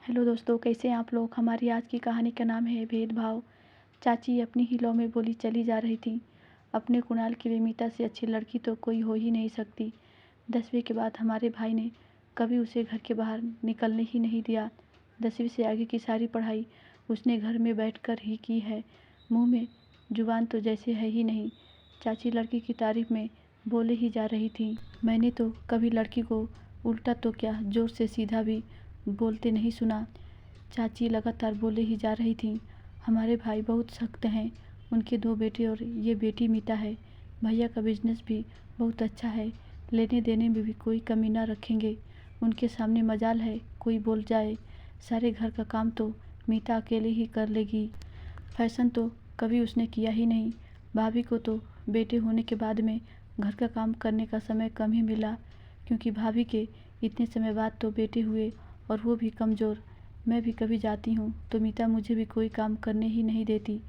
Hello दोस्तों, कैसे हैं आप लोग। हमारी आज की कहानी का नाम है भेदभाव। चाची अपनी ही लौ में बोली चली जा रही थी। अपने कुणाल के लिए मीता से अच्छी लड़की तो कोई हो ही नहीं सकती। 10वीं के बाद हमारे भाई ने कभी उसे घर के बाहर निकलने ही नहीं दिया। 10वीं से आगे की सारी पढ़ाई उसने घर में बैठकर ही की है। मुंह में जुबान तो जैसे है ही नहीं। चाची लड़की की तारीफ में बोले ही जा रही थी। मैंने तो कभी लड़की को उल्टा तो क्या जोर से सीधा भी बोलते नहीं सुना। चाची लगातार बोले ही जा रही थी। हमारे भाई बहुत सख्त हैं। उनके 2 बेटे और ये बेटी मीता है। भैया का बिजनेस भी बहुत अच्छा है। लेने देने में भी कोई कमी ना रखेंगे। उनके सामने मजाल है कोई बोल जाए। सारे घर का काम तो मीता अकेले ही कर लेगी। फैशन तो कभी उसने किया ही नहीं। भाभी को तो बेटे होने के बाद में घर का काम करने का समय कम ही मिला, क्योंकि भाभी के इतने समय बाद तो बेटे हुए और वो भी कमज़ोर। मैं भी कभी जाती हूँ तो मीता मुझे भी कोई काम करने ही नहीं देती।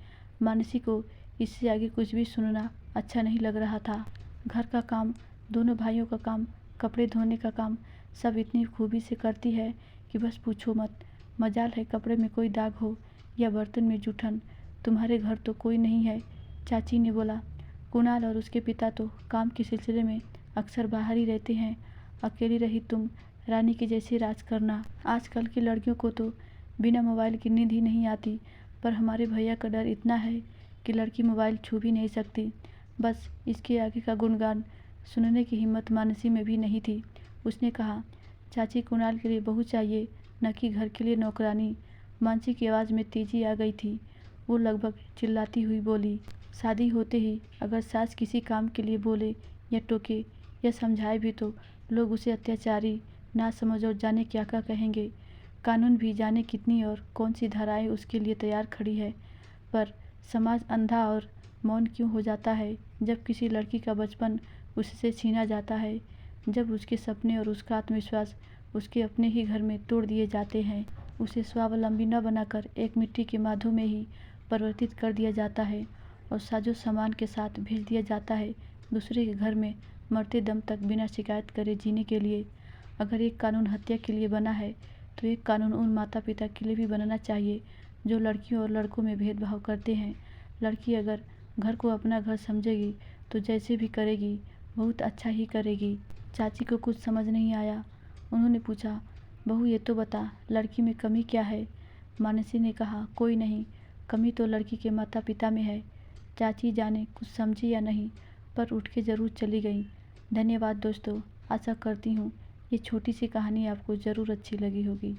मानसी को इससे आगे कुछ भी सुनना अच्छा नहीं लग रहा था। घर का काम, दोनों भाइयों का काम, कपड़े धोने का काम सब इतनी खूबी से करती है कि बस पूछो मत। मजाल है कपड़े में कोई दाग हो या बर्तन में जूठन। तुम्हारे घर तो कोई नहीं है, चाची ने बोला। कुणाल और उसके पिता तो काम के सिलसिले में अक्सर बाहर ही रहते हैं। अकेली रही तुम रानी के जैसे राज करना। आजकल की लड़कियों को तो बिना मोबाइल की नींद ही नहीं आती, पर हमारे भैया का डर इतना है कि लड़की मोबाइल छू भी नहीं सकती। बस इसके आगे का गुणगान सुनने की हिम्मत मानसी में भी नहीं थी। उसने कहा, चाची कुणाल के लिए बहू चाहिए, न कि घर के लिए नौकरानी। मानसी की आवाज़ में तेजी आ गई थी। वो लगभग चिल्लाती हुई बोली, शादी होते ही अगर सास किसी काम के लिए बोले या टोके या समझाए भी तो लोग उसे अत्याचारी ना समझ और जाने क्या क्या कहेंगे। कानून भी जाने कितनी और कौन सी धाराएं उसके लिए तैयार खड़ी है। पर समाज अंधा और मौन क्यों हो जाता है जब किसी लड़की का बचपन उससे छीना जाता है, जब उसके सपने और उसका आत्मविश्वास उसके अपने ही घर में तोड़ दिए जाते हैं। उसे स्वावलंबी न बनाकर एक मिट्टी के माधो में ही परिवर्तित कर दिया जाता है और साजो सामान के साथ भेज दिया जाता है दूसरे के घर में मरते दम तक बिना शिकायत करे जीने के लिए। अगर एक कानून हत्या के लिए बना है तो एक कानून उन माता पिता के लिए भी बनना चाहिए जो लड़कियों और लड़कों में भेदभाव करते हैं। लड़की अगर घर को अपना घर समझेगी तो जैसे भी करेगी बहुत अच्छा ही करेगी। चाची को कुछ समझ नहीं आया। उन्होंने पूछा, बहू ये तो बता, लड़की में कमी क्या है। मानसी ने कहा, कोई नहीं, कमी तो लड़की के माता पिता में है। चाची जाने कुछ समझी या नहीं, पर उठ के ज़रूर चली गई। धन्यवाद दोस्तों। आशा करती हूँ ये छोटी सी कहानी आपको ज़रूर अच्छी लगी होगी।